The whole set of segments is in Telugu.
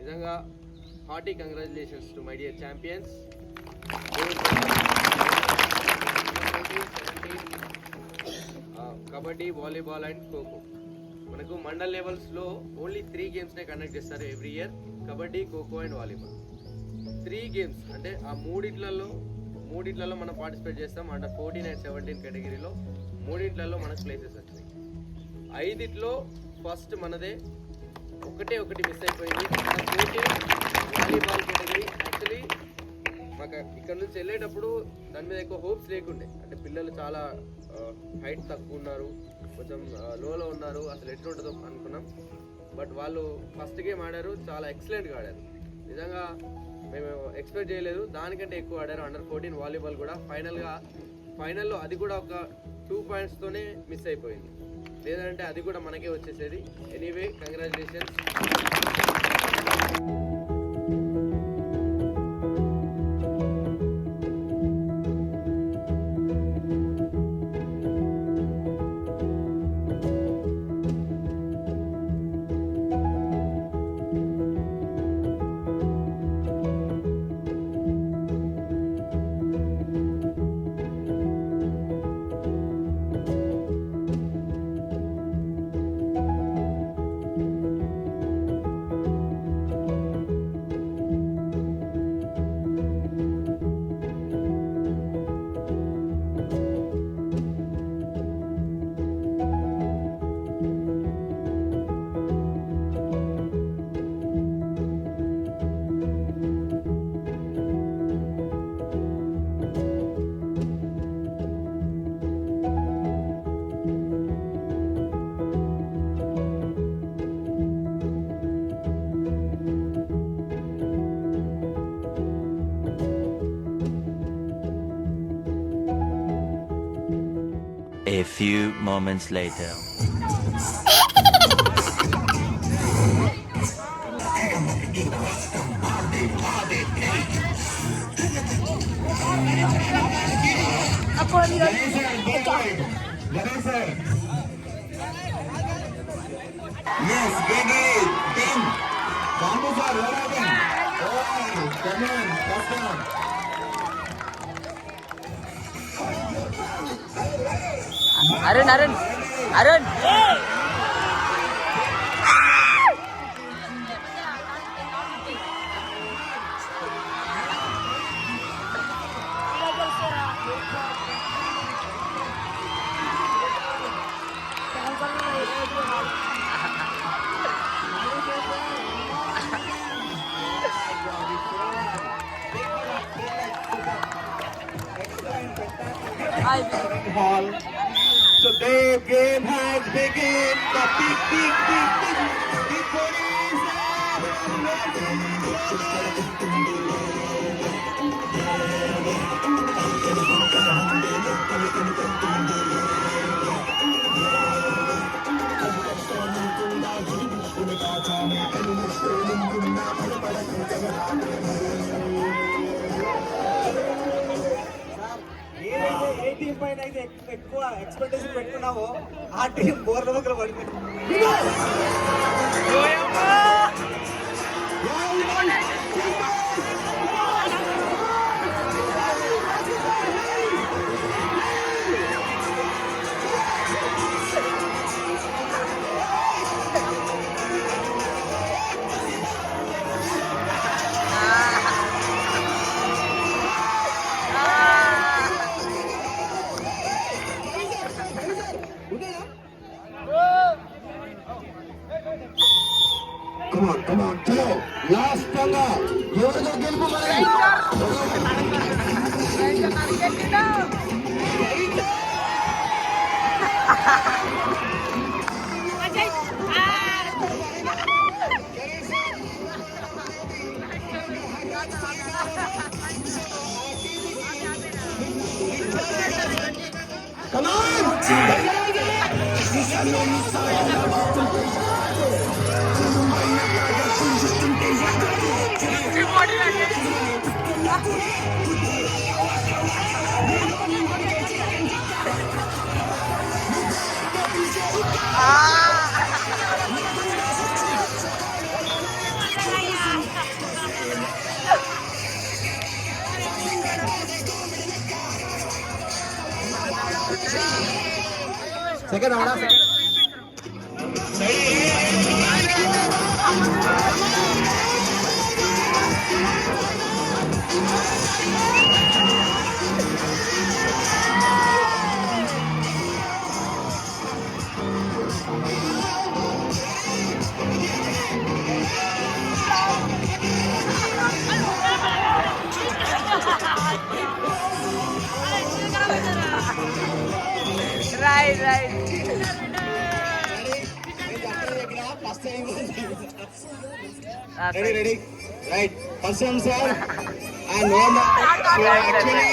నిజంగా hearty congratulations to my dear champions. Kabaddi, volleyball and kho kho మనకు మండల్ లెవెల్స్లో ఓన్లీ 3 గేమ్స్నే కండక్ట్ చేస్తారు every year. Kabaddi, kho kho and volleyball 3 games. అంటే ఆ మూడిట్లలో మనం పార్టిసిపేట్ చేస్తాం. అండర్ 14 అండ్ 17 కేటగిరీలో మూడిట్లలో మనకు ప్లేసెస్ వచ్చినాయి. 5 ఫస్ట్ మనదే. ఒకటి మిస్ అయిపోయింది. ఖోఖో వాలీబాల్ కేటగిరీ యాక్చువల్లీ మాకు ఇక్కడ నుంచి వెళ్ళేటప్పుడు దాని మీద ఎక్కువ హోప్స్ లేకుండే. అంటే పిల్లలు చాలా హైట్ తక్కువ ఉన్నారు, కొంచెం లోలో ఉన్నారు, అసలు ఎట్లుంటుందో అనుకున్నాం. బట్ వాళ్ళు ఫస్ట్ గేమ్ ఆడారు, చాలా ఎక్సలెంట్గా ఆడారు. నిజంగా మేము ఎక్స్పెక్ట్ చేయలేదు, దానికంటే ఎక్కువ ఆడారు. అండర్ 14 వాలీబాల్ కూడా ఫైనల్లో అది కూడా ఒక 2 పాయింట్స్తోనే మిస్ అయిపోయింది. లేదంటే అది కూడా మనకే వచ్చేసేది. Anyway congratulations. A few moments later. Yes, big it. 10. Bambu sir, what happened? Oh, come on, first down. Arun. Hall. So the game has begun. The big A team పైన అయితే ఎక్కువ ఎక్స్పెక్టేషన్ పెట్టుకున్నావో ఆ టీం బోర్ల దగ్గర పడిపోయింది. Come on, chalo. Last panga. ఎవరిదో గెలుపు మరి. Come on. సెకండ్ రౌండా Ready, ready, right. First one, sir, and one. So actually,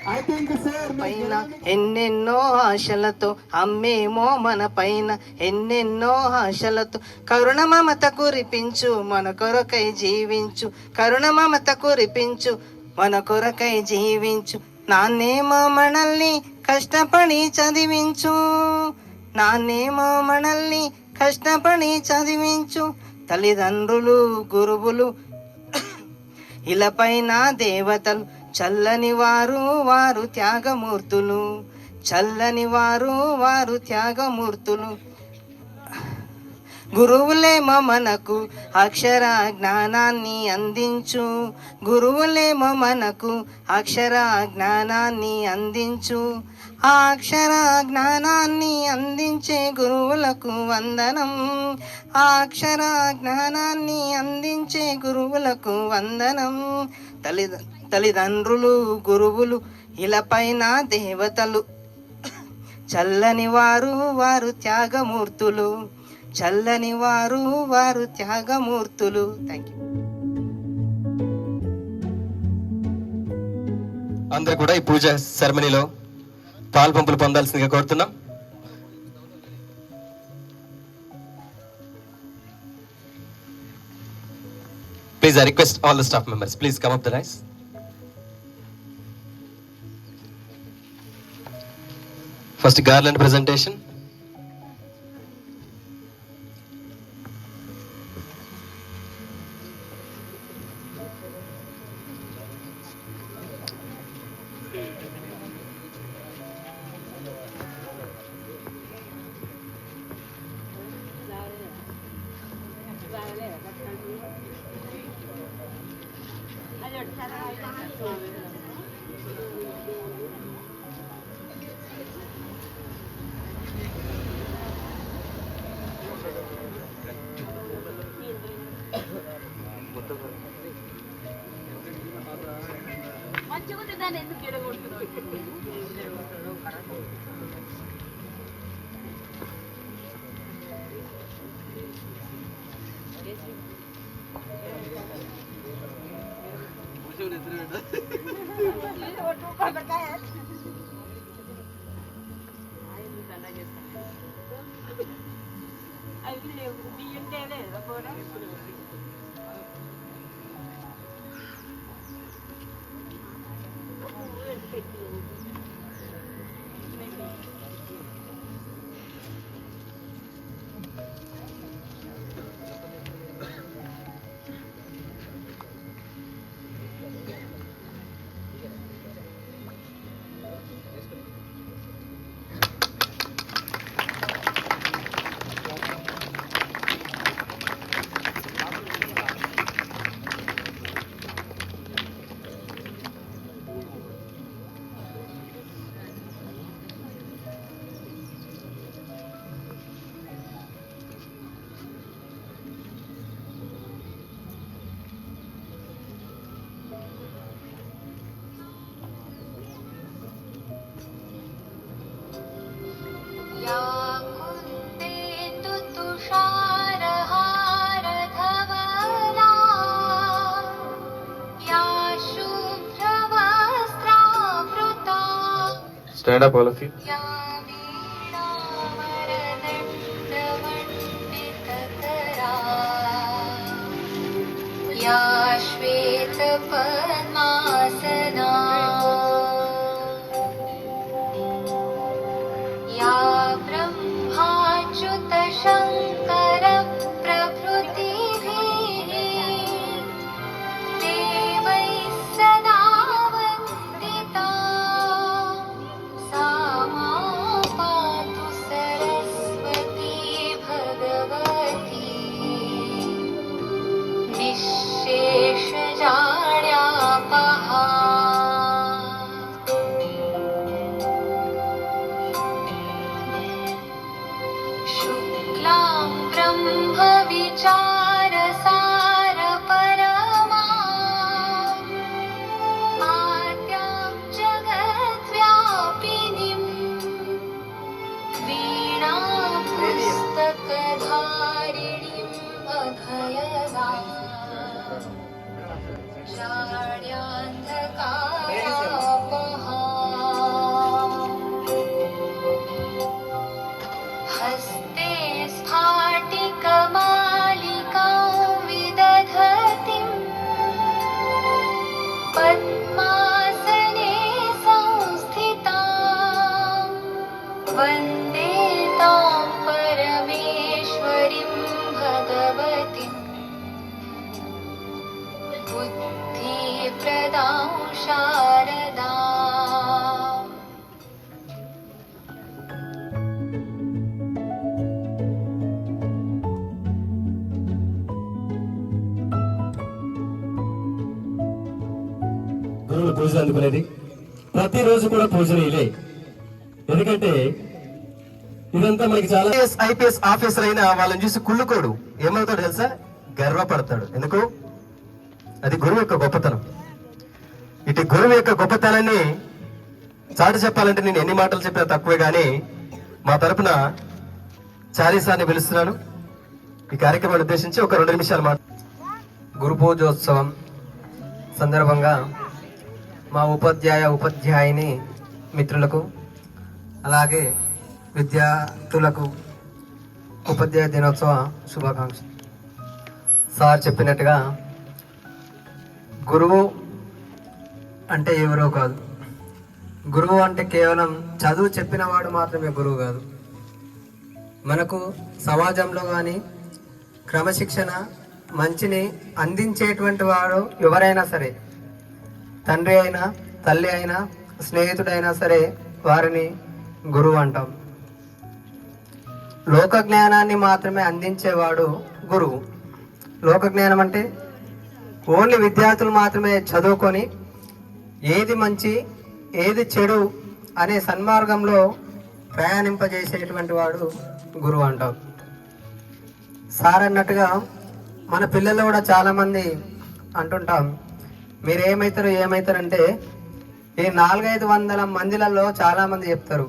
I think, sir, పైన ఎన్నెన్నో ఆశలతో అమ్మేమో మన పైన ఎన్నెన్నో ఆశలతో కరుణ మమత కురిపించు మన కొరకై జీవించు కరుణ మమత కురిపించు మన కొరకై జీవించు నాన్నేమో మనల్ని కష్టపడి చదివించు నాన్నేమో మనల్ని కష్టపడి చదివించు తల్లిదండ్రులు గురువులు ఇలపైన దేవతలు చల్లని వారు వారు త్యాగమూర్తులు చల్లని వారు వారు త్యాగమూర్తులు గురువులేమో మనకు అక్షర జ్ఞానాన్ని అందించు గురువులేమో మనకు అక్షర జ్ఞానాన్ని అందించు ఆ అక్షర జ్ఞానాన్ని అందించే గురువులకు వందనం ఆ అక్షర జ్ఞానాన్ని అందించే గురువులకు వందనం తల్లిదండ్రులు గురువులు ఇలపైన దేవతలు చల్లని వారు వారు త్యాగమూర్తులు చల్లని వారు వారు త్యాగమూర్తులు. Thank you. అందరూ కూడా ఈ పూజ సెరమనీలో పాల్పంపులు పొందాల్సిందిగా కోరుతున్నాం. Please, I request all the staff members, please come up the rise. First garland presentation. Stand up, all of you. या श्वेत पद्मासना या ब्रह्माच्युत शङ्कर प्रभृतिभिः देवैः सदा वन्दिता ब्रह्मविचारसार परमा आद्यां जगद्व्यापिनीम् वीणापुस्तकधारिणीम् अभयदाम् हस्ते स्फाटिकमालिकां विदधतीं पद्मासने संस्थितां वन्दे तां परमेश्वरीं भगवतीम् बुद्धिप्रदां शारदा గురువులు పూజలు అందుకునేది ప్రతిరోజు కూడా పూజలు ఇలే. ఎందుకంటే ఇదంతా మనకి చాలా ఐపీఎస్ ఆఫీసర్ అయినా వాళ్ళని చూసి కుళ్ళుకోడు, ఏమవుతాడు తెలుసా? గర్వపడతాడు. ఎందుకు? అది గురువు యొక్క గొప్పతనం. ఇటు గురువు యొక్క గొప్పతనాన్ని చాటి చెప్పాలంటే నేను ఎన్ని మాటలు చెప్పినా తక్కువే, కానీ మా తరపున చాలీసార్ని పిలుస్తున్నాను. ఈ కార్యక్రమాన్ని ఉద్దేశించి ఒక 2 నిమిషాలు మాట. గురు పూజోత్సవం సందర్భంగా మా ఉపాధ్యాయుని మిత్రులకు, అలాగే విద్యార్థులకు ఉపాధ్యాయ దినోత్సవ శుభాకాంక్షలు. సార్ చెప్పినట్టుగా గురువు అంటే ఎవరో కాదు. గురువు అంటే కేవలం చదువు చెప్పిన వాడు మాత్రమే గురువు కాదు. మనకు సమాజంలో కానీ క్రమశిక్షణ మంచిని అందించేటువంటి వాడు ఎవరైనా సరే, తండ్రి అయినా తల్లి అయినా స్నేహితుడైనా సరే, వారిని గురువు అంటాం. లోక జ్ఞానాన్ని మాత్రమే అందించేవాడు గురువు. లోక జ్ఞానం అంటే ఓన్లీ విద్యార్థులు మాత్రమే చదువుకొని ఏది మంచి ఏది చెడు అనే సన్మార్గంలో ప్రయాణింపజేసేటువంటి వాడు గురువు అంటాం. సార్ అన్నట్టుగా మన పిల్లలు కూడా చాలామంది అంటుంటాం, మీరు ఏమవుతారంటే ఈ 400-500 మందిలలో చాలామంది చెప్తారు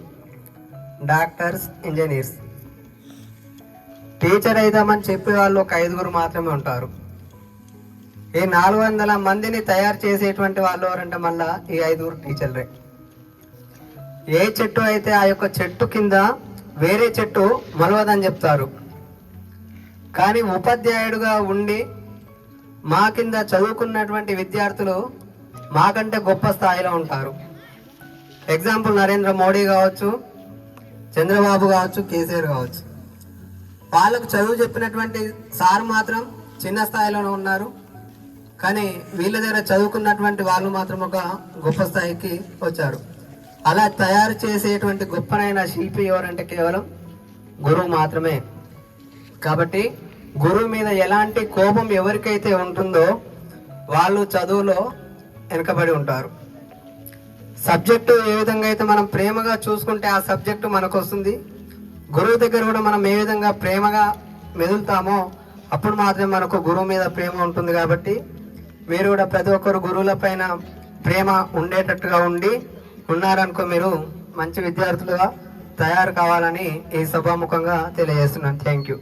డాక్టర్స్, ఇంజనీర్స్. టీచర్ అయిదామని చెప్పే వాళ్ళు ఒక 5గురు మాత్రమే ఉంటారు. ఈ 400 మందిని తయారు చేసేటువంటి వాళ్ళు ఎవరంటే మళ్ళా ఈ 5గురు టీచర్లే. ఏ చెట్టు అయితే ఆ యొక్క చెట్టు కింద వేరే చెట్టు మొలవదని చెప్తారు, కానీ ఉపాధ్యాయుడుగా ఉండి మా కింద చదువుకున్నటువంటి విద్యార్థులు మాకంటే గొప్ప స్థాయిలో ఉంటారు. ఎగ్జాంపుల్ నరేంద్ర మోడీ కావచ్చు, చంద్రబాబు కావచ్చు, కేసీఆర్ కావచ్చు. వాళ్ళకు చదువు చెప్పినటువంటి సార్ మాత్రం చిన్న స్థాయిలోనే ఉన్నారు, కానీ వీళ్ళ దగ్గర చదువుకున్నటువంటి వాళ్ళు మాత్రం ఒక గొప్ప స్థాయికి వచ్చారు. అలా తయారు చేసేటువంటి గొప్పనైన శిల్పి ఎవరంటే కేవలం గురువు మాత్రమే. కాబట్టి గురువు మీద ఎలాంటి కోపం ఎవరికైతే ఉంటుందో వాళ్ళు చదువులో వెనుకబడి ఉంటారు. సబ్జెక్టు ఏ విధంగా అయితే మనం ప్రేమగా చూసుకుంటే ఆ సబ్జెక్టు మనకు వస్తుంది. గురువు దగ్గర కూడా మనం ఏ విధంగా ప్రేమగా మెదులుతామో అప్పుడు మాత్రమే మనకు గురువు మీద ప్రేమ ఉంటుంది. కాబట్టి మీరు కూడా ప్రతి ఒక్కరు గురువుల పైన ప్రేమ ఉండేటట్టుగా ఉన్నారనుకో మీరు మంచి విద్యార్థులుగా తయారు కావాలని ఈ సభాముఖంగా తెలియజేస్తున్నాను. Thank you.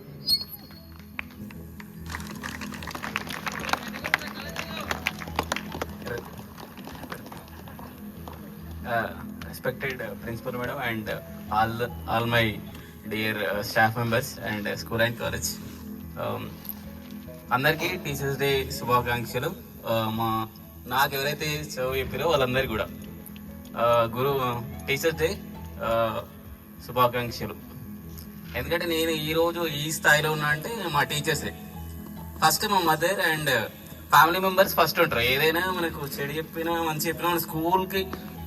Respected principal madam and all my dear staff members and school and college, అందరికీ టీచర్స్ డే శుభాకాంక్షలు. నాకు ఎవరైతే చదువు చెప్పారో వాళ్ళందరికీ కూడా టీచర్స్ డే శుభాకాంక్షలు. ఎందుకంటే నేను ఈరోజు ఈ స్థాయిలో ఉన్నా అంటే మా టీచర్సే. ఫస్ట్ మా mother and family members first ఉంటారు. ఏదైనా మనకు చెడు చెప్పినా మంచి చెప్పినా మన స్కూల్కి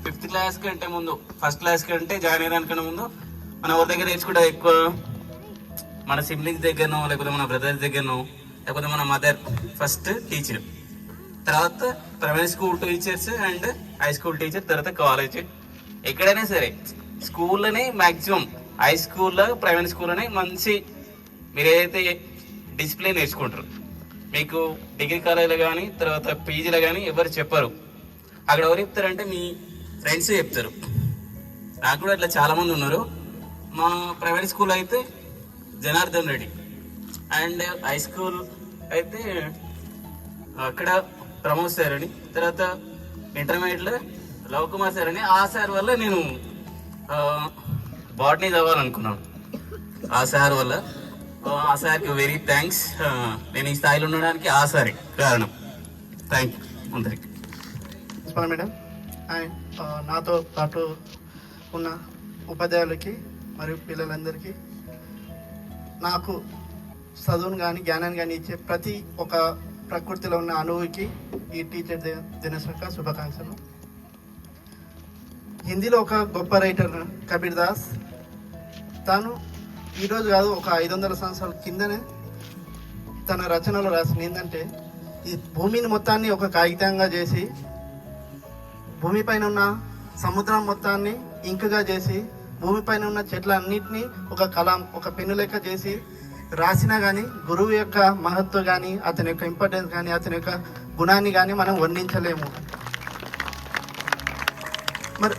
5th క్లాస్ కంటే ముందు, 1st క్లాస్ కంటే జాయిన్ అయ్యేదానికన్నా ముందు మనం ఎవరి దగ్గర నేర్చుకుంటే ఎక్కువ మన సిబ్లింగ్స్ దగ్గరనో, లేకపోతే మన బ్రదర్స్ దగ్గరనో, లేకపోతే మన మదర్ ఫస్ట్ టీచర్, తర్వాత primary school teachers and high school teacher, తర్వాత కాలేజ్. ఎక్కడైనా సరే స్కూల్లోనే మ్యాక్సిమం, హై స్కూల్లో ప్రైమరీ స్కూల్లోనే మంచి మీరు ఏదైతే డిసిప్లిన్ నేర్చుకుంటారు. మీకు డిగ్రీ కాలేజీలో కానీ తర్వాత పీజీలో కానీ ఎవరు చెప్పరు. అక్కడ ఎవరు చెప్తారంటే మీ ఫ్రెండ్స్ చెప్తారు. నాకు కూడా ఇట్లా చాలామంది ఉన్నారు. మా ప్రైవేట్ స్కూల్ అయితే Janardhan Reddy, and high school అయితే అక్కడ ప్రమోద్ సార్ అని, తర్వాత ఇంటర్మీడియట్లో లవ్ కుమార్ సార్ అని. ఆ సార్ వల్ల నేను బాటనీ చదవాలనుకున్నాను. ఆ సార్ వల్ల, ఆ సార్కి వెరీ థ్యాంక్స్. నేను ఈ స్థాయిలో ఉండడానికి ఆ సారే కారణం. థ్యాంక్ యూ అందరికి. మేడం అండ్ నాతో పాటు ఉన్న ఉపాధ్యాయులకి మరియు పిల్లలందరికీ నాకు చదువును కానీ జ్ఞానాన్ని కానీ ఇచ్చే ప్రతి ఒక్క ప్రకృతిలో ఉన్న అణువుకి ఈ టీచర్ దినోత్సవ శుభాకాంక్షలు. హిందీలో ఒక గొప్ప రైటర్ కబీర్ దాస్, తాను ఈరోజు కాదు ఒక 500 సంవత్సరాల కిందనే తన రచనలో రాసింది ఏంటంటే, ఈ భూమిని మొత్తాన్ని ఒక కాగితంగా చేసి, భూమిపైన ఉన్న సముద్రం మొత్తాన్ని ఇంకుగా చేసి, భూమిపైన ఉన్న చెట్లన్నింటినీ ఒక కలం, ఒక పెన్ను లెక్క చేసి రాసినా కానీ గురువు యొక్క మహత్వం కానీ, అతని యొక్క ఇంపార్టెన్స్ కానీ, అతని యొక్క గుణాన్ని కానీ మనం వర్ణించలేము. మరి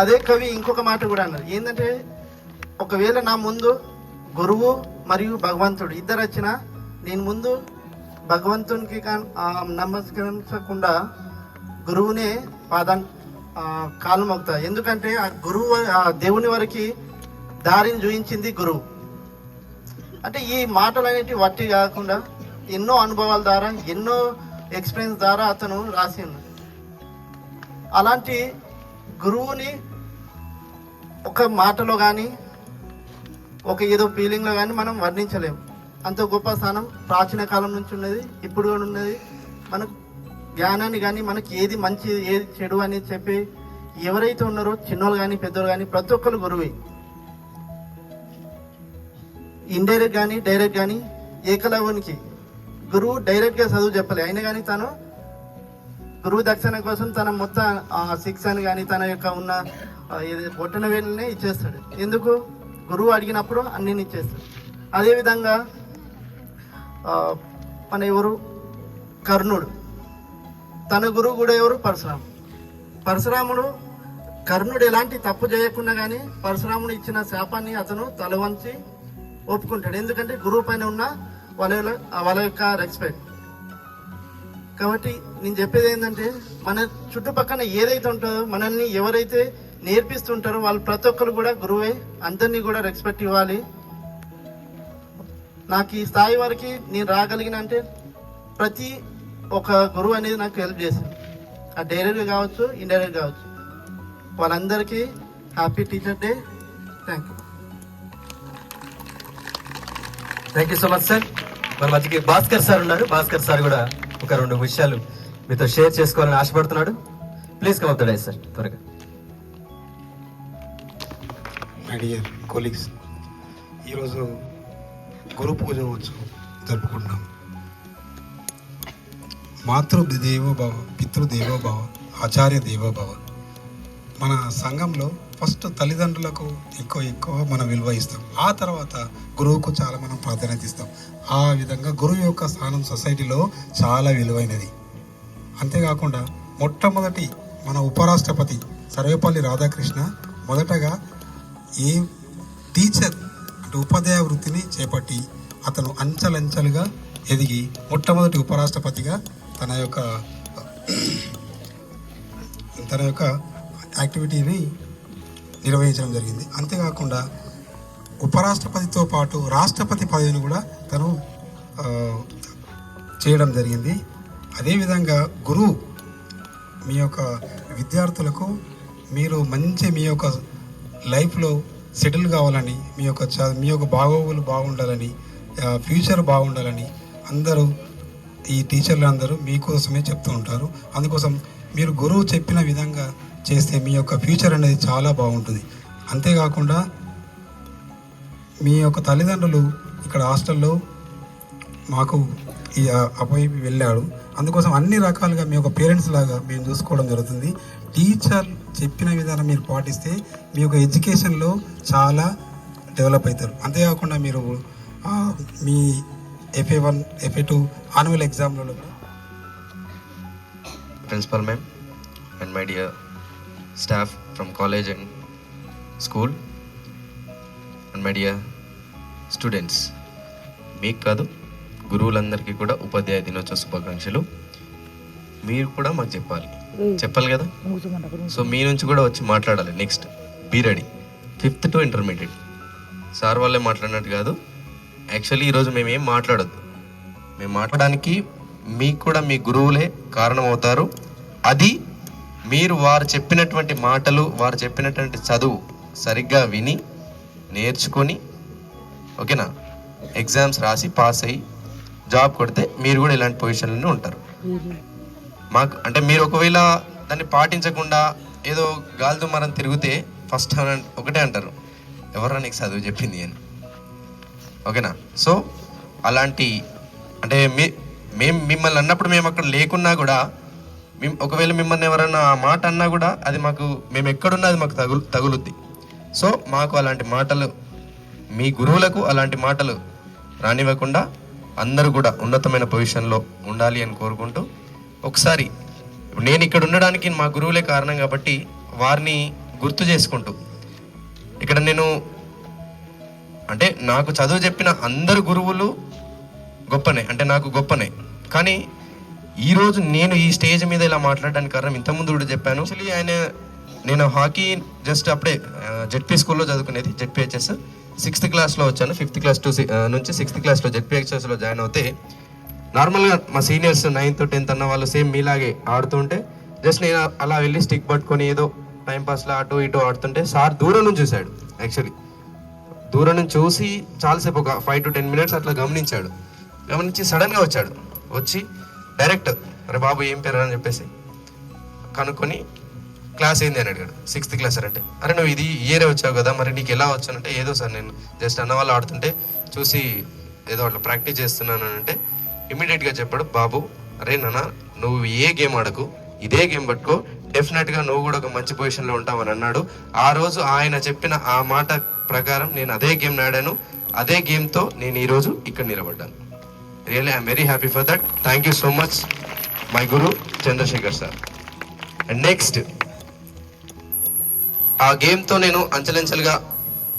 అదే కవి ఇంకొక మాట కూడా అన్నారు ఏంటంటే, ఒకవేళ నా ముందు గురువు మరియు భగవంతుడు ఇద్దరు వచ్చినా నేను ముందు భగవంతునికి నమస్కరించకుండా గురువునే కాలు మోగుతా. ఎందుకంటే ఆ గురువు, ఆ దేవుని వరకు దారిని చూపించింది గురువు. అంటే ఈ మాటలు అనేవి వట్టి కాకుండా ఎన్నో అనుభవాల ద్వారా, ఎన్నో ఎక్స్పీరియన్స్ ద్వారా అతను రాసి ఉన్నాడు. అలాంటి గురువుని ఒక మాటలో కానీ, ఒక ఏదో ఫీలింగ్లో కానీ మనం వర్ణించలేము. అంత గొప్ప స్థానం ప్రాచీన కాలం నుంచి ఉన్నది, ఇప్పుడు కూడా ఉన్నది. మనకు జ్ఞానాన్ని కానీ, మనకి ఏది మంచి ఏది చెడు అని చెప్పి ఎవరైతే ఉన్నారో, చిన్నోళ్ళు కానీ పెద్దోళ్ళు కానీ, ప్రతి ఒక్కరు గురువే. ఇండైరెక్ట్ కానీ డైరెక్ట్ కానీ, ఏకలవ్యునికి గురువు డైరెక్ట్గా చదువు చెప్పలే, అయినా కానీ తను గురువు దక్షిణ కోసం తన మొత్తం శిక్షను కానీ, తన యొక్క ఉన్న బొట్టన వేలునే ఇచ్చేస్తాడు. ఎందుకు? గురువు అడిగినప్పుడు అన్నీ ఇచ్చేస్తాడు. అదేవిధంగా మన ఎవరు కర్ణుడు, తన గురువు కూడా ఎవరు? పరశురాముడు కర్ణుడు ఎలాంటి తప్పు చేయకుండా కానీ పరశురాముడు ఇచ్చిన శాపాన్ని అతను తల వంచి ఒప్పుకుంటాడు. ఎందుకంటే గురువు పైన ఉన్న వాళ్ళ యొక్క రెస్పెక్ట్. కాబట్టి నేను చెప్పేది ఏంటంటే, మన చుట్టుపక్కల ఏదైతే ఉంటుందో, మనల్ని ఎవరైతే నేర్పిస్తుంటారో వాళ్ళు ప్రతి ఒక్కరు కూడా గురువే. అందరినీ కూడా రెస్పెక్ట్ ఇవ్వాలి. నాకు ఈ స్థాయి వరకు నేను రాగలిగిన అంటే ప్రతి ఒక గురువు అనేది నాకు హెల్ప్ చేసింది. అది డైరెక్ట్గా కావచ్చు, ఇండైరెక్ట్ కావచ్చు. వాళ్ళందరికీ happy teacher day. Thank you. Thank you so much sir. మన మధ్యకి భాస్కర్ సార్ ఉన్నారు. భాస్కర్ సార్ కూడా ఒక 2 విషయాలు మీతో షేర్ చేసుకోవాలని ఆశపడుతున్నాడు. Please come up the dais sir, త్వరగా. మై డియర్ కొలీగ్స్, ఈరోజు గురు పూజ ఉత్సవం జరుపుకుంటున్నాం. మాతృదేవోభవ, పితృదేవోభవ, ఆచార్య దేవోభవ. మన సంఘంలో ఫస్ట్ తల్లిదండ్రులకు ఎక్కువ మనం విలువ ఇస్తాం. ఆ తర్వాత గురువుకు చాలా మనం ప్రాధాన్యత ఇస్తాం. ఆ విధంగా గురువు యొక్క స్థానం సొసైటీలో చాలా విలువైనది. అంతేకాకుండా మొట్టమొదటి మన ఉపరాష్ట్రపతి సర్వేపల్లి రాధాకృష్ణ మొదటగా ఏ టీచర్ అంటే ఉపాధ్యాయ వృత్తిని చేపట్టి అతను అంచెలంచెలుగా ఎదిగి మొట్టమొదటి ఉపరాష్ట్రపతిగా తన యొక్క యాక్టివిటీని నిర్వహించడం జరిగింది. అంతేకాకుండా ఉపరాష్ట్రపతితో పాటు రాష్ట్రపతి పదవిని కూడా తను చేయడం జరిగింది. అదేవిధంగా గురువు మీ యొక్క విద్యార్థులకు మీరు మంచి మీ యొక్క లైఫ్లో సెటిల్ కావాలని, మీ యొక్క బాగోగులు బాగుండాలని, ఫ్యూచర్ బాగుండాలని అందరూ ఈ టీచర్లు అందరూ మీకోసమే చెప్తూ ఉంటారు. అందుకోసం మీరు గురువు చెప్పిన విధంగా చేస్తే మీ యొక్క ఫ్యూచర్ అనేది చాలా బాగుంటుంది. అంతేకాకుండా మీ యొక్క తల్లిదండ్రులు ఇక్కడ హాస్టల్లో మాకు ఈ అబ్బాయి వెళ్ళాడు, అందుకోసం అన్ని రకాలుగా మీ యొక్క పేరెంట్స్ లాగా మేము చూసుకోవడం జరుగుతుంది. టీచర్ చెప్పిన విధానం మీరు పాటిస్తే మీ యొక్క ఎడ్యుకేషన్లో చాలా డెవలప్ అవుతారు. అంతేకాకుండా మీరు మీ FA1, FA2 యాన్యువల్ ఎగ్జామ్లలో Principal ma'am and my dear staff from college and school and my dear students, మీకు కాదు గురువులందరికీ కూడా ఉపాధ్యాయ దినోత్సవ శుభాకాంక్షలు. మీరు కూడా మాకు చెప్పాలి కదా. సో మీ నుంచి కూడా వచ్చి మాట్లాడాలి. Next be ready. 5th to intermediate sir వాళ్ళే మాట్లాడినట్టు కాదు. యాక్చువల్లీ ఈరోజు మేము ఏం మాట్లాడొద్దు. మేము మాట్లాడడానికి మీకు కూడా మీ గురువులే కారణమవుతారు. అది మీరు వారు చెప్పినటువంటి మాటలు, వారు చెప్పినటువంటి చదువు సరిగ్గా విని నేర్చుకొని, ఓకేనా, ఎగ్జామ్స్ రాసి పాస్ అయ్యి జాబ్ కొడితే మీరు కూడా ఇలాంటి పొజిషన్లోనే ఉంటారు. మాకు అంటే మీరు ఒకవేళ దాన్ని పాటించకుండా ఏదో గాలిదుమారం తిరిగితే ఫస్ట్ ఒకటే అంటారు, ఎవరా నీకు చదువు చెప్పింది అని. ఓకేనా. సో అలాంటి అంటే మేము మిమ్మల్ని అన్నప్పుడు మేము అక్కడ లేకున్నా కూడా ఒకవేళ మిమ్మల్ని ఎవరన్నా ఆ మాట అన్నా కూడా అది మాకు, మేము ఎక్కడున్నా అది మాకు తగులుద్ది. సో మాకు అలాంటి మాటలు, మీ గురువులకు అలాంటి మాటలు రానివ్వకుండా అందరూ కూడా ఉన్నతమైన పొజిషన్లో ఉండాలి అని కోరుకుంటూ, ఒకసారి నేను ఇక్కడ ఉండడానికి మా గురువులే కారణం కాబట్టి వారిని గుర్తు చేసుకుంటూ, ఇక్కడ నేను అంటే నాకు చదువు చెప్పిన అందరు గురువులు గొప్పనే, అంటే నాకు గొప్పనే. కానీ ఈరోజు నేను ఈ స్టేజ్ మీద ఇలా మాట్లాడడానికి కారణం ఇంతకుముందు కూడా చెప్పాను. యాక్చువల్లీ నేను హాకీ జస్ట్ అప్పుడే జెడ్పీ స్కూల్లో చదువుకునేది, జెడ్పీహెచ్ఎస్. 6th క్లాస్లో వచ్చాను. 5th క్లాస్ నుంచి 6th క్లాస్లో జెడ్పీహెచ్ఎస్లో జాయిన్ అవుతే, నార్మల్గా మా సీనియర్స్ 9th 10th అన్న వాళ్ళు సేమ్ మీలాగే ఆడుతుంటే జస్ట్ నేను అలా వెళ్ళి స్టిక్ పట్టుకొని ఏదో టైంపాస్లో అటు ఇటు ఆడుతుంటే సార్ దూరం నుంచి చూశాడు. యాక్చువల్లీ దూరం నుంచి చూసి చాలాసేపు ఒక 5 to 10 minutes అట్లా గమనించి సడన్గా వచ్చి డైరెక్ట్, అరే బాబు ఏం పేరు అని చెప్పేసి కనుక్కొని క్లాస్ ఏంది అని అడిగాడు. 6th క్లాస్ అంటే, అరే నువ్వు ఇది ఇయరే వచ్చావు కదా, మరి నీకు ఎలా వచ్చానంటే, ఏదో సార్ నేను జస్ట్ అన్నవాళ్ళు ఆడుతుంటే చూసి ఏదో అట్లా ప్రాక్టీస్ చేస్తున్నాను అంటే ఇమీడియట్గా చెప్పాడు, బాబు అరే నాన్న నువ్వు ఏ గేమ్ ఆడకు, ఇదే గేమ్ పట్టుకో, డెఫినెట్గా నువ్వు కూడా ఒక మంచి పొజిషన్లో ఉంటావని అన్నాడు. ఆ రోజు ఆయన చెప్పిన ఆ మాట ప్రకారం నేను అదే గేమ్ ఆడాను. అదే గేమ్తో నేను ఈరోజు ఇక్కడ నిలబడ్డాను. Really I'm very happy for that. Thank you so much my guru Chandrashekar sir. And next ఆ గేమ్తో నేను అంచెలంచెలుగా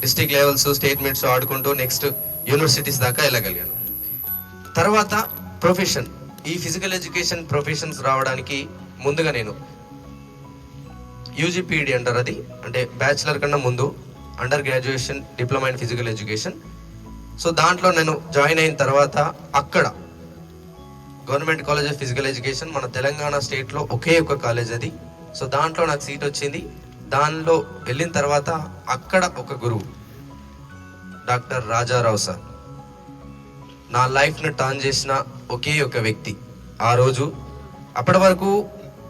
డిస్ట్రిక్ట్ లెవెల్స్, స్టేట్ మీట్స్ ఆడుకుంటూ నెక్స్ట్ యూనివర్సిటీస్ దాకా వెళ్ళగలిగాను. తర్వాత ప్రొఫెషన్, ఈ ఫిజికల్ ఎడ్యుకేషన్ ప్రొఫెషన్స్ రావడానికి ముందుగా నేను యూజీపీఈడి అంటారు, అది అంటే బ్యాచిలర్ కన్నా ముందు under graduation diploma in physical education. So దాంట్లో నేను జాయిన్ అయిన తర్వాత అక్కడ government college of physical education మన తెలంగాణ స్టేట్లో ఒకే ఒక కాలేజ్ అది. సో దాంట్లో నాకు సీట్ వచ్చింది. దానిలో వెళ్ళిన తర్వాత అక్కడ ఒక గురువు డాక్టర్ రాజారావు సార్, నా లైఫ్ను టర్న్ చేసిన ఒకే ఒక వ్యక్తి. ఆ రోజు అప్పటి వరకు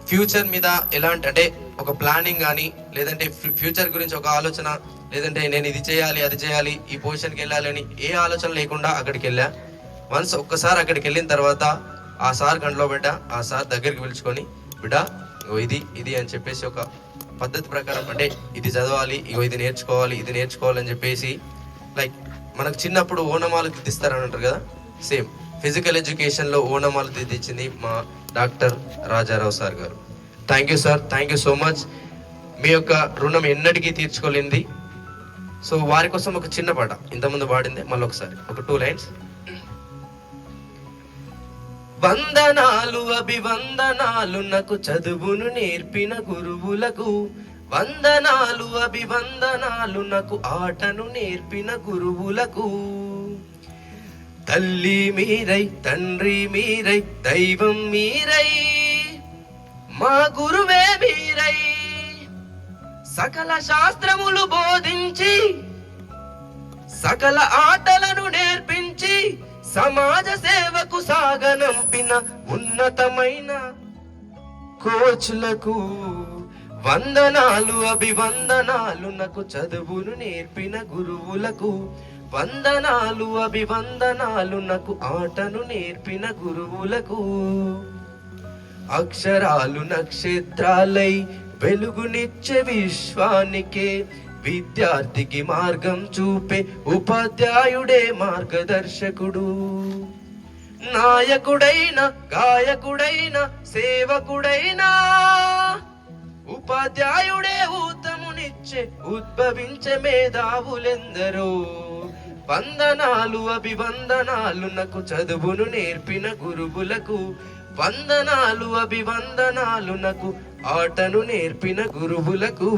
ఫ్యూచర్ మీద ఎలాంటి అంటే ఒక ప్లానింగ్ కానీ, లేదంటే ఫ్యూచర్ గురించి ఒక ఆలోచన, లేదంటే నేను ఇది చేయాలి అది చేయాలి ఈ పొజిషన్కి వెళ్ళాలి అని ఏ ఆలోచన లేకుండా అక్కడికి వెళ్ళా. వన్స్ ఒక్కసారి అక్కడికి వెళ్ళిన తర్వాత ఆ సార్ కంట్లో బిడ్డ, ఆ సార్ దగ్గరికి పిలుచుకొని, బిడ్డ ఇది అని చెప్పేసి ఒక పద్ధతి ప్రకారం, అంటే ఇది చదవాలి, ఇది నేర్చుకోవాలి అని చెప్పేసి, లైక్ మనకు చిన్నప్పుడు ఓనమాలు దిద్దిస్తారని అంటారు కదా, సేమ్ ఫిజికల్ ఎడ్యుకేషన్లో ఓనమాలు దిద్దించింది మా డాక్టర్ రాజారావు సార్ గారు. Thank you sir, thank you so much. మీ యొక్క రుణం ఎన్నటికీ తీర్చుకోలేనిది. సో వారి కోసం ఒక చిన్న పాట ఇంతకుముందు పాడిందే మళ్ళీ ఒకసారి ఒక 2 lines. వందనాలు అభివందనాలు నాకు చదువును నేర్పిన గురువులకు, వందనాలు అభివందనాలు నాకు ఆటను నేర్పిన గురువులకు. తల్లి మీరై, తండ్రి మీరై, దైవం మీరై, మా గురువే మీరై, సకల శాస్త్రములు బోధించి, సకల ఆటలను నేర్పించి, సమాజ సేవకు సాగనంపిన ఉన్నతమైన కోచ్లకు వందనాలు అభివందనాలు నాకు చదువును నేర్పిన గురువులకు, వందనాలు అభివందనాలు నాకు ఆటను నేర్పిన గురువులకు. అక్షరాలు నక్షత్రాలై వెలుగునిచ్చే విశ్వానికే, విద్యార్థికి మార్గం చూపే ఉపాధ్యాయుడే మార్గదర్శకుడు. నాయకుడైన గాయకుడైన సేవకుడైనా ఉపాధ్యాయుడే ఊతమునిచ్చే ఉద్భవించే మేధావులెందరో. వందనాలు అభివందనాలు నాకు చదువును నేర్పిన గురువులకు, వందనాలు అభివందనాలు నాకు ఆటను నేర్పిన గురువులకు.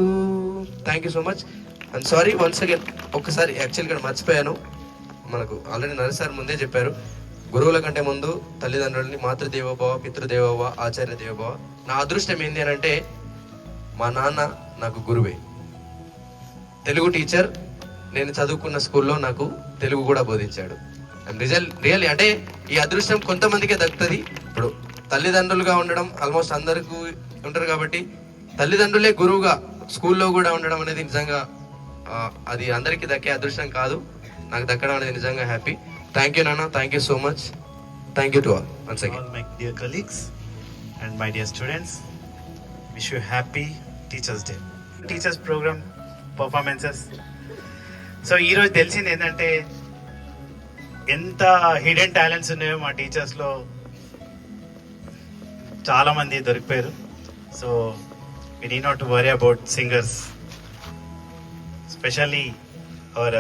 Thank you so much and sorry once again. ఒక్కసారి యాక్చువల్గా ఇక్కడ మర్చిపోయాను, మనకు ఆల్రెడీ నరసారి ముందే చెప్పారు, గురువుల కంటే ముందు తల్లిదండ్రులని మాతృదేవోభవ, పితృదేవోభవ, ఆచార్య దేవోభవ. నా అదృష్టం ఏంటి అని అంటే మా నాన్న నాకు గురువే, తెలుగు టీచర్. నేను చదువుకున్న స్కూల్లో నాకు తెలుగు కూడా బోధించాడు. అండ్ రియల్లీ అంటే ఈ అదృష్టం కొంతమందికే దక్కుతుంది. ఇప్పుడు తల్లిదండ్రులుగా ఉండడం ఆల్మోస్ట్ అందరికీ ఉంటారు కాబట్టి తల్లిదండ్రులే గురువుగా స్కూల్లో కూడా ఉండడం అనేది నిజంగా అది అందరికీ దక్కే అదృష్టం కాదు, నాకు దక్కడం అనేది నిజంగా హ్యాపీ. థ్యాంక్ యూ నాన్న, thank you so much. Thank you to all once again. All my dear colleagues and my dear students, wish you happy Teachers Day. Teachers program performances. So ఈరోజు తెలిసింది ఏంటంటే ఎంత హిడెన్ టాలెంట్స్ ఉన్నాయో మా టీచర్స్లో చాలామంది దొరికిపోయారు. So we need not to worry about singers, especially our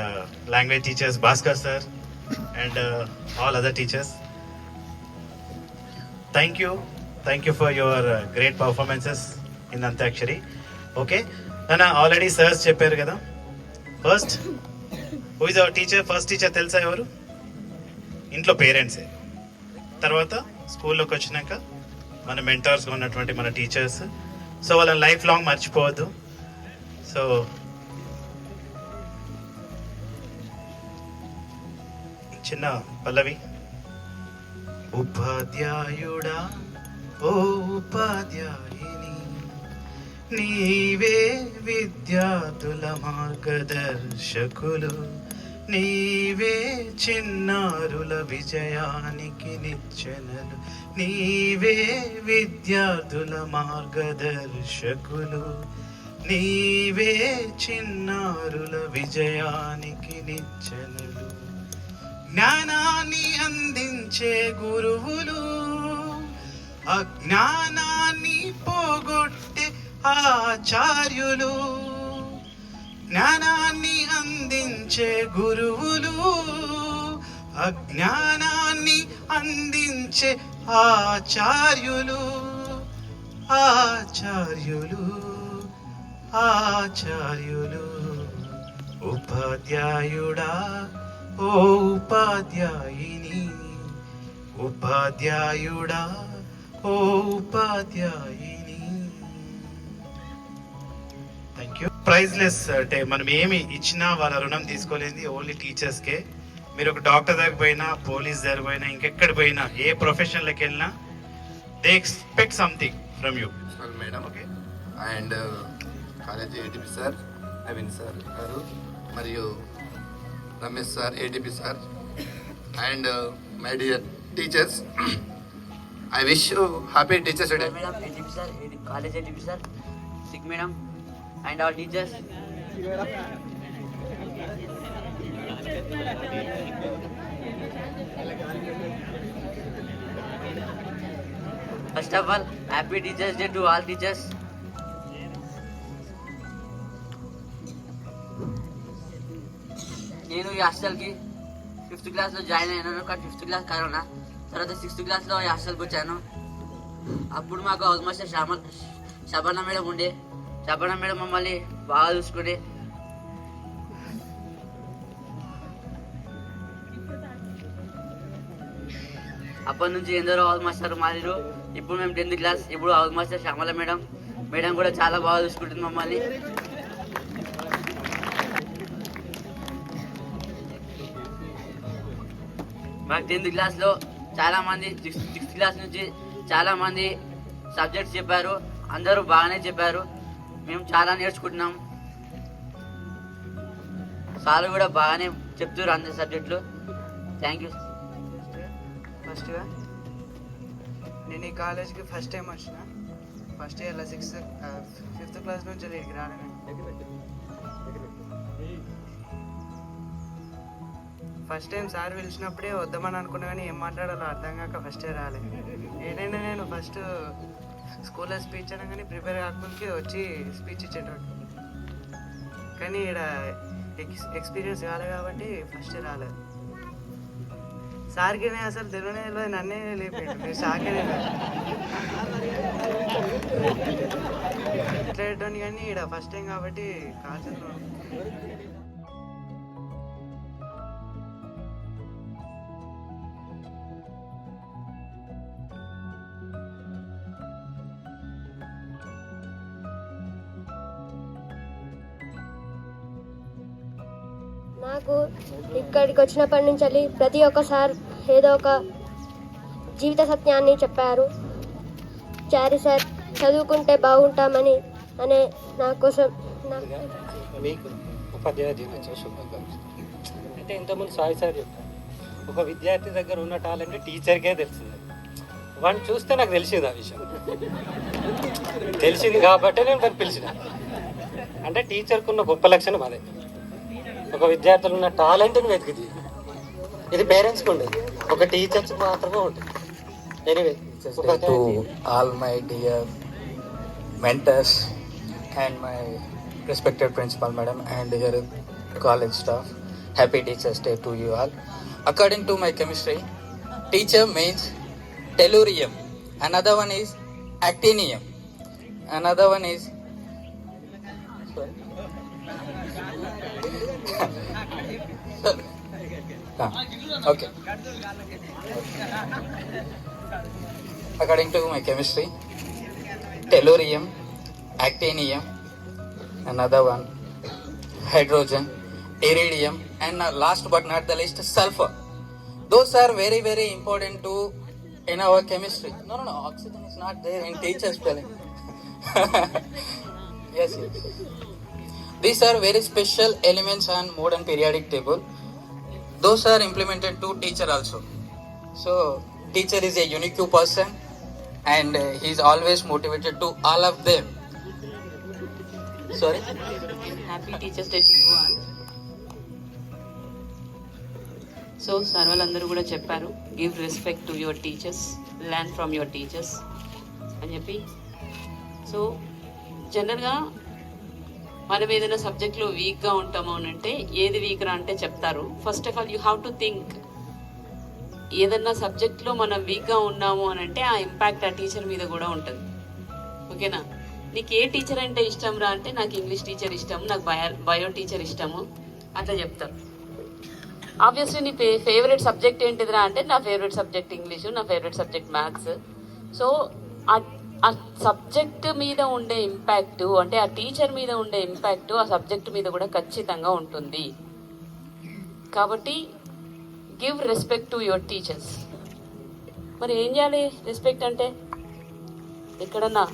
language teachers Bhaskar sir and all other teachers. Thank you for your great performances in Antakshari. Okay, Nana already sirs చెప్పారు కదా. First who is our teacher? First teacher తెలుసా ఎవరు? ఇంట్లో పేరెంట్సే. తర్వాత స్కూల్లోకి వచ్చినాక మన మెంటర్స్గా ఉన్నటువంటి మన టీచర్స్. సో వాళ్ళని లైఫ్ లాంగ్ మర్చిపోవద్దు. సో చిన్న పల్లవి. ఉపాధ్యాయుడా ఓ ఉపాధ్యాయుని, నీవే విద్యార్థుల మార్గదర్శకులు, నీవే చిన్నారుల విజయానికి నిచ్చెనలు, నీవే విద్యార్థుల మార్గదర్శకులు, నీవే చిన్నారుల విజయానికి నిచ్చెనలు. జ్ఞానాన్ని అందించే గురువులు, అజ్ఞానాన్ని పోగొట్టే ఆచార్యులు. జ్ఞానాన్ని అందించే గురువులు, అజ్ఞానాన్ని అందించే ఆచార్యులు. ఆచార్యులు ఆచార్యులు. ఉపాధ్యాయుడా ఓ ఉపాధ్యాయుని, ఉపాధ్యాయుడా ఓ ఉపాధ్యాయుని. Thank you. ప్రైజ్లెస్ అంటే మనం ఏమి ఇచ్చినా వాళ్ళ రుణం తీసుకోలేంది ఓన్లీ టీచర్స్కే. మీరు ఒక డాక్టర్ దగ్గర పోయినా, పోలీస్ దగ్గర పోయినా, ఇంకెక్కడ పోయినా, ఏ ప్రొఫెషన్లోకి వెళ్ళినా they expect something from you. Madam okay. And college ATP sir, Naveen sir గారు, మరియు Ramesh sir, ATP sir, and my dear teachers, I wish you happy teachers day. Madam ATP sir, college ATP sir, సిక్ madam and all teachers. First of all, happy Teachers Day to all teachers. నేను ఈ హాస్టల్కి 5th క్లాస్లో జాయిన్ అయినాను. కానీ 5th క్లాస్ కరోనా, తర్వాత 6th క్లాస్లో ఈ హాస్టల్కి వచ్చాను. అప్పుడు మాకు హౌస్ మాస్టర్ శబన్న మేడం ఉండే. శబన్న మేడం మమ్మల్ని బాగా చూసుకుని అప్పటి నుంచి ఎందరో హౌస్ మాస్టర్ మారిరు. ఇప్పుడు మేము 10th క్లాస్. ఇప్పుడు హౌస్ మాస్టర్ శ్యామల మేడం కూడా చాలా బాగా చూసుకుంటుంది మమ్మల్ని. మాకు 10th క్లాస్లో చాలామంది 6th క్లాస్ నుంచి చాలామంది సబ్జెక్ట్స్ చెప్పారు. అందరూ బాగానే చెప్పారు. మేము చాలా నేర్చుకుంటున్నాం. సార్ కూడా బాగానే చెప్తారు అందరి సబ్జెక్టులు. Thank you. ఫస్ట్గా నేను ఈ కాలేజ్కి ఫస్ట్ టైం వచ్చిన. ఫస్ట్ ఇయర్లో 5th క్లాస్ నుంచి ఇక్కడికి రాను. ఫస్ట్ టైం సార్ పిలిచినప్పుడే వద్దామని అనుకున్నా కానీ ఏం మాట్లాడాలో అర్థం కాక ఫస్టే రాలేదు. ఏదైనా నేను ఫస్ట్ స్కూల్లో స్పీచ్ అనగానే ప్రిపేర్ కాకుండా వచ్చి స్పీచ్ ఇచ్చేటట్టు, కానీ ఇక్కడ ఎక్స్పీరియన్స్ కాలేదు కాబట్టి ఫస్ట్ రాలేదు. సార్కి నేను అసలు తెలియలేదు, నన్నే లేపాడు. మీరు సార్కే తెలియదు కానీ ఇక్కడ ఫస్ట్ టైం కాబట్టి కాల్చదు. నాకు ఇక్కడికి వచ్చినప్పటి నుంచి ప్రతి ఒక్కసారి ఏదో ఒక జీవిత సత్యాన్ని చెప్పారు. చారి సార్ చదువుకుంటే బాగుంటామని అనే నా కోసం మీకు ఉపాధ్యాయ దినోత్సవ శుభాకాంక్షలు. అయితే ఇంతకుముందు సాయి సార్ చెప్పారు, ఒక విద్యార్థి దగ్గర ఉన్న టాలెంట్ టీచర్కే తెలుస్తుంది. వాడిని చూస్తే నాకు తెలిసింది, ఆ విషయం తెలిసింది కాబట్టి నేను దాన్ని పిలిచిన. అంటే టీచర్కి ఉన్న గొప్ప లక్షణం అదే, ఒక విద్యార్థులు ఉన్న టాలెంట్ని వెతికింది. ఇది పేరెంట్స్కి ఉండేది, ఒక టీచర్స్ మాత్రమే ఉంటుంది. Anyway, to all my dear mentors and my respected principal madam and dear college staff, happy Teachers Day to you all. According to my chemistry, teacher means tellurium, another one is actinium, another one is okay. According to my chemistry, tellurium, actinium, another one, hydrogen, iridium, and last but not the least, sulfur. Those are very, very important to in our chemistry. No, oxygen is not there in teacher's spelling. Yes. These are very special elements on modern periodic table. Those are implemented to teacher also. So, teacher is a unique person and he is always motivated to all of them. Sorry? Happy Teachers Day to you all. So sir వాళ్ళందరూ కూడా చెప్పారు, give respect to your teachers, learn from your teachers అని చెప్పి. సో జనరల్గా మనం ఏదైనా సబ్జెక్ట్లో వీక్గా ఉంటాము అని అంటే ఏది వీక్రా అంటే చెప్తారు. First of all you have to think, ఏదన్నా సబ్జెక్ట్లో మనం వీక్గా ఉన్నాము అని అంటే ఆ ఇంపాక్ట్ ఆ టీచర్ మీద కూడా ఉంటుంది. ఓకేనా? నీకు ఏ టీచర్ అంటే ఇష్టం రా అంటే నాకు ఇంగ్లీష్ టీచర్ ఇష్టం, నాకు బయో టీచర్ ఇష్టము, అట్లా చెప్తారు. ఆబ్వియస్లీ నీ ఫేవరెట్ సబ్జెక్ట్ ఏంటిదిరా అంటే నా ఫేవరెట్ సబ్జెక్ట్ ఇంగ్లీషు, నా ఫేవరెట్ సబ్జెక్ట్ మ్యాథ్స్. సో ఆ సబ్జెక్ట్ మీద ఉండే ఇంపాక్ట్ అంటే ఆ టీచర్ మీద ఉండే ఇంపాక్ట్ ఆ సబ్జెక్ట్ మీద కూడా ఖచ్చితంగా ఉంటుంది. కాబట్టి give respect to your teachers. మరి ఏం చేయాలి రెస్పెక్ట్ అంటే? ఎక్కడన్నా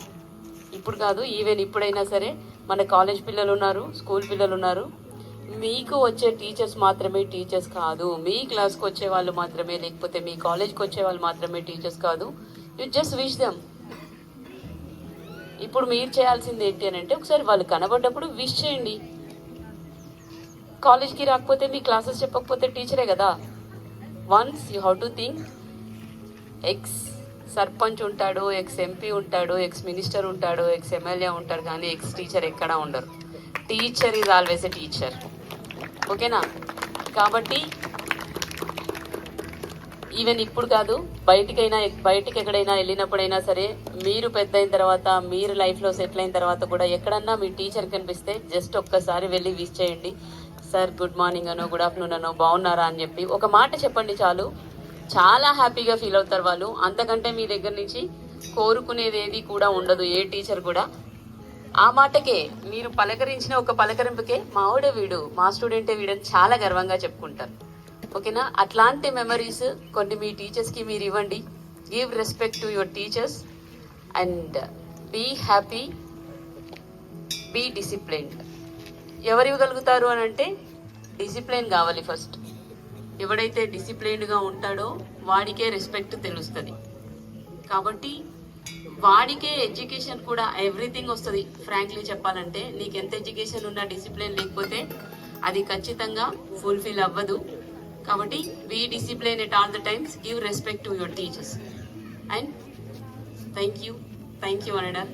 ఇప్పుడు కాదు, ఈవెన్ ఇప్పుడైనా సరే మన కాలేజ్ పిల్లలు ఉన్నారు, స్కూల్ పిల్లలు ఉన్నారు. మీకు వచ్చే టీచర్స్ మాత్రమే టీచర్స్ కాదు, మీ క్లాస్కి వచ్చే వాళ్ళు మాత్రమే, లేకపోతే మీ కాలేజ్కి వచ్చే వాళ్ళు మాత్రమే టీచర్స్ కాదు. You just wish them. ఇప్పుడు మీరు చేయాల్సింది ఏంటి అని అంటే ఒకసారి వాళ్ళు కనబడ్డప్పుడు విష్ చేయండి. కాలేజ్కి రాకపోతే మీ క్లాసెస్ చెప్పకపోతే టీచరే కదా. Once you have to think, X sarpanch ఉంటాడు, ఎక్స్ ఎంపీ ఉంటాడు, ఎక్స్ మినిస్టర్ ఉంటాడు, ఎక్స్ ఎమ్మెల్యే ఉంటాడు, కానీ ఎక్స్ టీచర్ ఎక్కడా ఉండరు. Teacher is always a teacher. ఓకేనా? కాబట్టి ఈవెన్ ఇప్పుడు కాదు, బయటికి ఎక్కడైనా వెళ్ళినప్పుడైనా సరే, మీరు పెద్ద అయిన తర్వాత, మీరు లైఫ్లో సెటిల్ అయిన తర్వాత కూడా ఎక్కడన్నా మీ టీచర్ కనిపిస్తే జస్ట్ ఒక్కసారి వెళ్ళి విష్ చేయండి. సార్ గుడ్ మార్నింగ్ అనో, గుడ్ ఆఫ్టర్నూన్ అనో, బాగున్నారా అని చెప్పి ఒక మాట చెప్పండి చాలు. చాలా హ్యాపీగా ఫీల్ అవుతారు వాళ్ళు. అంతకంటే మీ దగ్గర నుంచి కోరుకునేది ఏది కూడా ఉండదు ఏ టీచర్ కూడా. ఆ మాటకే మీరు పలకరించిన ఒక పలకరింపుకే మావాడే వీడు, మా స్టూడెంటే వీడని చాలా గర్వంగా చెప్పుకుంటారు. ఓకేనా? అట్లాంటి మెమరీస్ కొన్ని మీ టీచర్స్కి మీరు ఇవ్వండి. Give respect to your teachers and be happy, be disciplined. ఎవరు ఇవ్వగలుగుతారు అని అంటే డిసిప్లైన్ కావాలి ఫస్ట్. ఎవడైతే డిసిప్లైన్డ్గా ఉంటాడో వాడికే రెస్పెక్ట్ తెలుస్తుంది. కాబట్టి వాడికే ఎడ్యుకేషన్ కూడా ఎవ్రీథింగ్ వస్తుంది. ఫ్రాంక్లీ చెప్పాలంటే నీకు ఎంత ఎడ్యుకేషన్ ఉన్నా డిసిప్లిన్ లేకపోతే అది ఖచ్చితంగా ఫుల్ఫిల్ అవ్వదు. కాబట్టి be discipline at all the times, give respect to your teachers and thank you అనడా.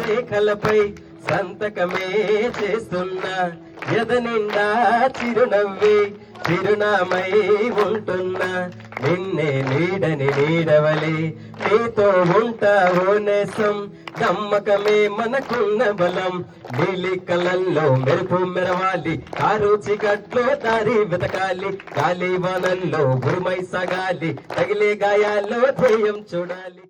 రేఖలపై సంతకమే చేస్తున్నా, ఎద నిండా చిరునవ్వే చిరునామై ఉంటున్నా, నిన్నే నీడని నీడవలే నీతో ఉంటావో నేసం, నమ్మకమే మనకున్న బలం, నీలి కలల్లో మెరుపు మెరవాలి, కారు చికట్లో దారి వెతకాలి, గాలి వానల్లో ఉరుమై సాగాలి, తగిలే గాయాల్లో ధ్యేయం చూడాలి.